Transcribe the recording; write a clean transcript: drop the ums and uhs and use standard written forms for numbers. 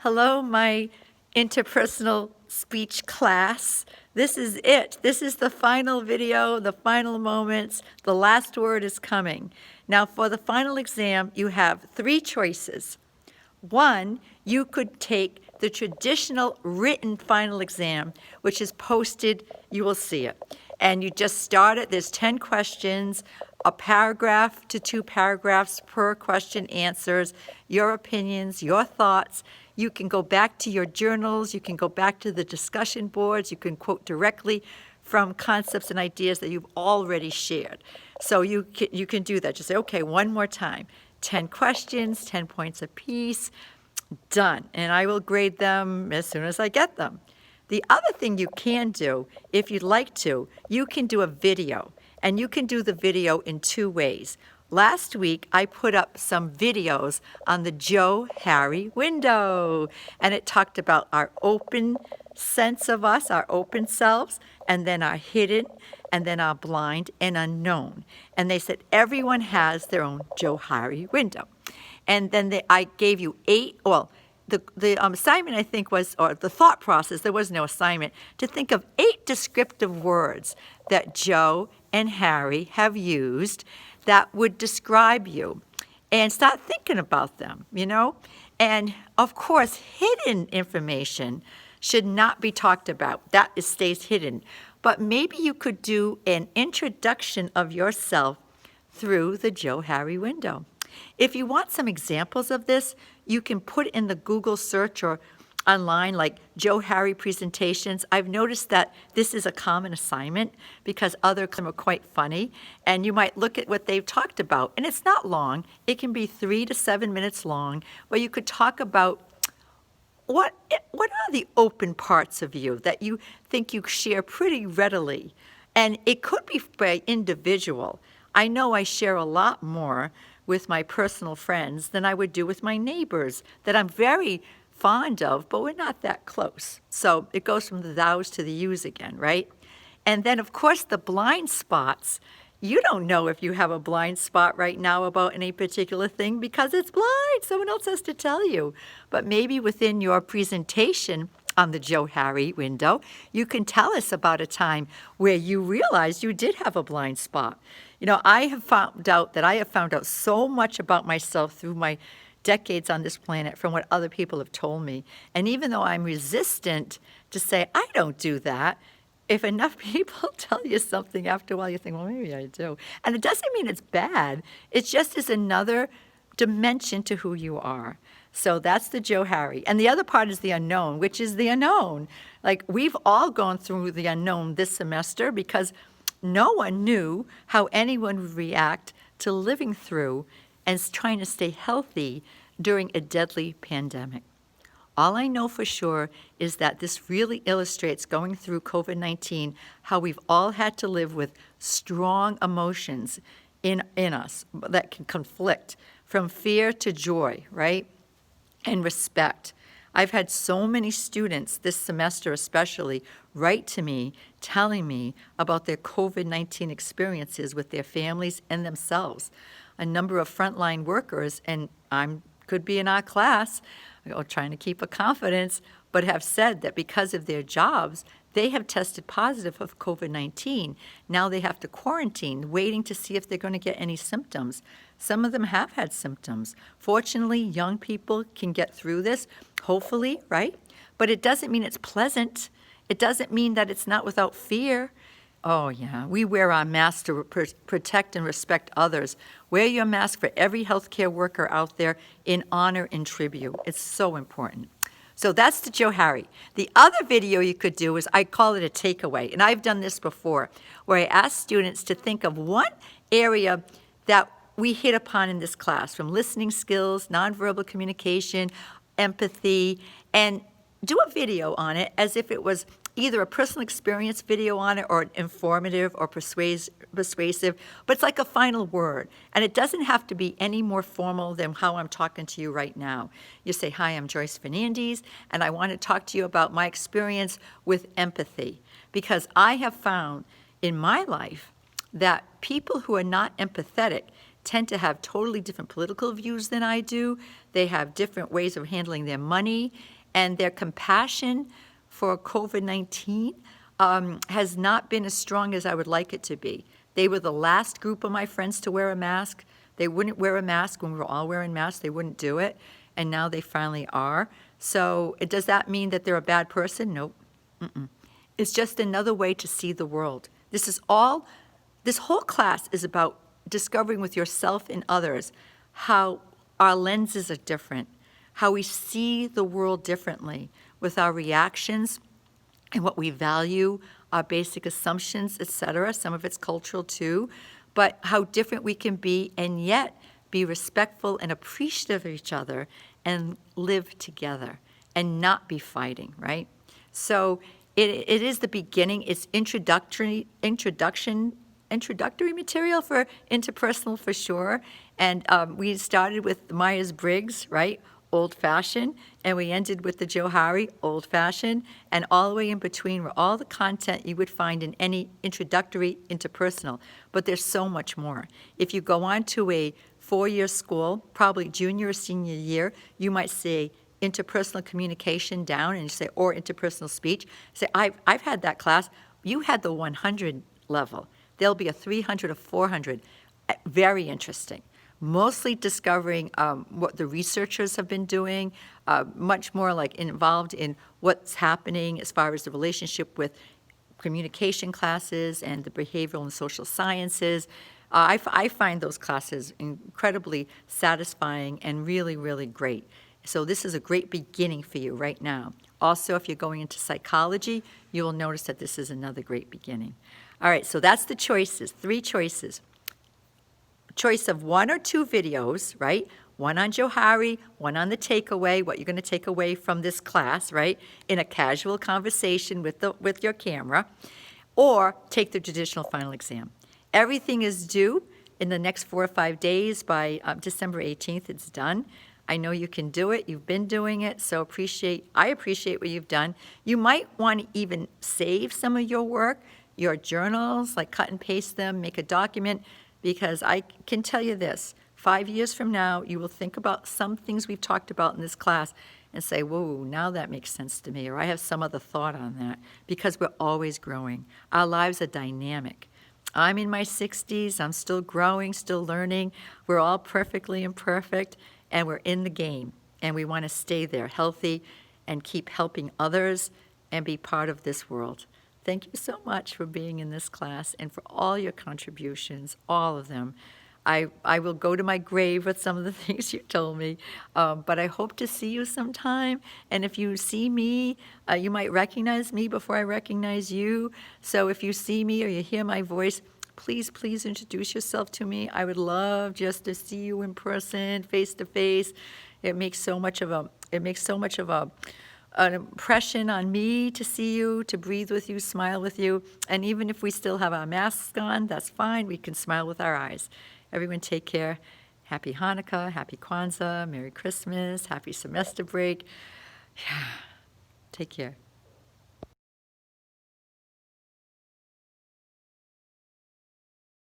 Hello, my interpersonal speech class. This is it. This is the final video, the final moments. The last word is coming. Now, for the final exam, you have three choices. One, you could take the traditional written final exam, which is posted, you will see it. And you just start it, there's 10 questions, a paragraph to 2 paragraphs per question answers, your opinions, your thoughts. You can go back to your journals, you can go back to the discussion boards, you can quote directly from concepts and ideas that you've already shared. So you can do that. Just say, okay, one more time. 10 questions, 10 points apiece, done. And I will grade them as soon as I get them. The other thing you can do, if you'd like to, you can do a video. And you can do the video in 2 ways. Last week, I put up some videos on the Joe Harry window. And it talked about our open sense of us, our open selves, and then our hidden, and then our blind and unknown. And they said everyone has their own Joe Harry window. And then I gave you 8, the assignment, I think, was, or the thought process, there was no assignment, to think of 8 descriptive words that Joe and Harry have used that would describe you. And start thinking about them, And, of course, hidden information should not be talked about. That stays hidden. But maybe you could do an introduction of yourself through the Joe Harry window. If you want some examples of this, you can put in the Google search or online, like Joe Harry presentations. I've noticed that this is a common assignment because others are quite funny, and you might look at what they've talked about. And it's not long. It can be 3 to 7 minutes long, where you could talk about what are the open parts of you that you think you share pretty readily. And it could be by individual. I know I share a lot more with my personal friends than I would do with my neighbors that I'm very fond of, but we're not that close. So it goes from the thous to the yous again, right? And then, of course, the blind spots. You don't know if you have a blind spot right now about any particular thing because it's blind. Someone else has to tell you. But maybe within your presentation on the Joe Harry window, you can tell us about a time where you realized you did have a blind spot. I have found out so much about myself through my decades on this planet from what other people have told me. And even though I'm resistant to say, I don't do that, if enough people tell you something after a while, you think, well, maybe I do. And it doesn't mean it's bad. It just is another dimension to who you are. So that's the Joe Harry. And the other part is the unknown, which is the unknown. Like, we've all gone through the unknown this semester because no one knew how anyone would react to living through and trying to stay healthy during a deadly pandemic. All I know for sure is that this really illustrates going through COVID-19, how we've all had to live with strong emotions in us that can conflict, from fear to joy, right? And respect. I've had so many students this semester especially write to me telling me about their COVID-19 experiences with their families and themselves. A number of frontline workers, and could be in our class, trying to keep a confidence, but have said that because of their jobs, they have tested positive of COVID-19. Now they have to quarantine, waiting to see if they're going to get any symptoms. Some of them have had symptoms. Fortunately, young people can get through this, hopefully, right? But it doesn't mean it's pleasant. It doesn't mean that it's not without fear. Oh, yeah, we wear our masks to protect and respect others. Wear your mask for every healthcare worker out there in honor and tribute. It's so important. So that's the Joe Harry. The other video you could do is, I call it a takeaway, and I've done this before, where I ask students to think of one area that we hit upon in this class, from listening skills, nonverbal communication, empathy, and do a video on it as if it was either a personal experience video on it or an informative or persuasive, but it's like a final word. And it doesn't have to be any more formal than how I'm talking to you right now. You say, hi, I'm Joyce Fernandez, and I want to talk to you about my experience with empathy. Because I have found in my life that people who are not empathetic tend to have totally different political views than I do. They have different ways of handling their money, and their compassion for COVID-19 has not been as strong as I would like it to be. They were the last group of my friends to wear a mask. They wouldn't wear a mask when we were all wearing masks. They wouldn't do it, and now they finally are. So does that mean that they're a bad person? Nope. It's just another way to see the world. This whole class is about discovering with yourself and others how our lenses are different, how we see the world differently with our reactions and what we value, our basic assumptions, etc. Some of it's cultural too, but how different we can be and yet be respectful and appreciative of each other and live together and not be fighting, right? So it is the beginning. It's introductory material for interpersonal for sure. And we started with Myers-Briggs, right? Old-fashioned, and we ended with the Johari, old-fashioned, and all the way in between were all the content you would find in any introductory interpersonal. But there's so much more. If you go on to a 4-year school, probably junior or senior year, you might say interpersonal communication down, and you say, or interpersonal speech. Say, I've had that class. You had the 100 level. There'll be a 300 or 400. Very interesting. Mostly discovering what the researchers have been doing, much more like involved in what's happening as far as the relationship with communication classes and the behavioral and social sciences. I find those classes incredibly satisfying and really, really great. So this is a great beginning for you right now. Also, if you're going into psychology, you will notice that this is another great beginning. All right, so that's the choices, 3 choices. Choice of 1 or 2 videos, right? One on Johari, one on the takeaway, what you're going to take away from this class, right? In a casual conversation with your camera, or take the traditional final exam. Everything is due in the next 4 or 5 days. By December 18th, it's done. I know you can do it. You've been doing it, so I appreciate what you've done. You might want to even save some of your work, your journals, like cut and paste them, make a document, because I can tell you this, 5 years from now, you will think about some things we've talked about in this class and say, whoa, now that makes sense to me, or I have some other thought on that, because we're always growing. Our lives are dynamic. I'm in my 60s. I'm still growing, still learning. We're all perfectly imperfect, and we're in the game, and we want to stay there healthy and keep helping others and be part of this world. Thank you so much for being in this class and for all your contributions, all of them. I will go to my grave with some of the things you told me, but I hope to see you sometime. And if you see me, you might recognize me before I recognize you. So if you see me or you hear my voice, please introduce yourself to me. I would love just to see you in person, face to face. It makes so much of an impression on me to see you, to breathe with you, smile with you. And even if we still have our masks on, that's fine. We can smile with our eyes. Everyone take care. Happy Hanukkah, Happy Kwanzaa, Merry Christmas, Happy semester break. Yeah. Take care.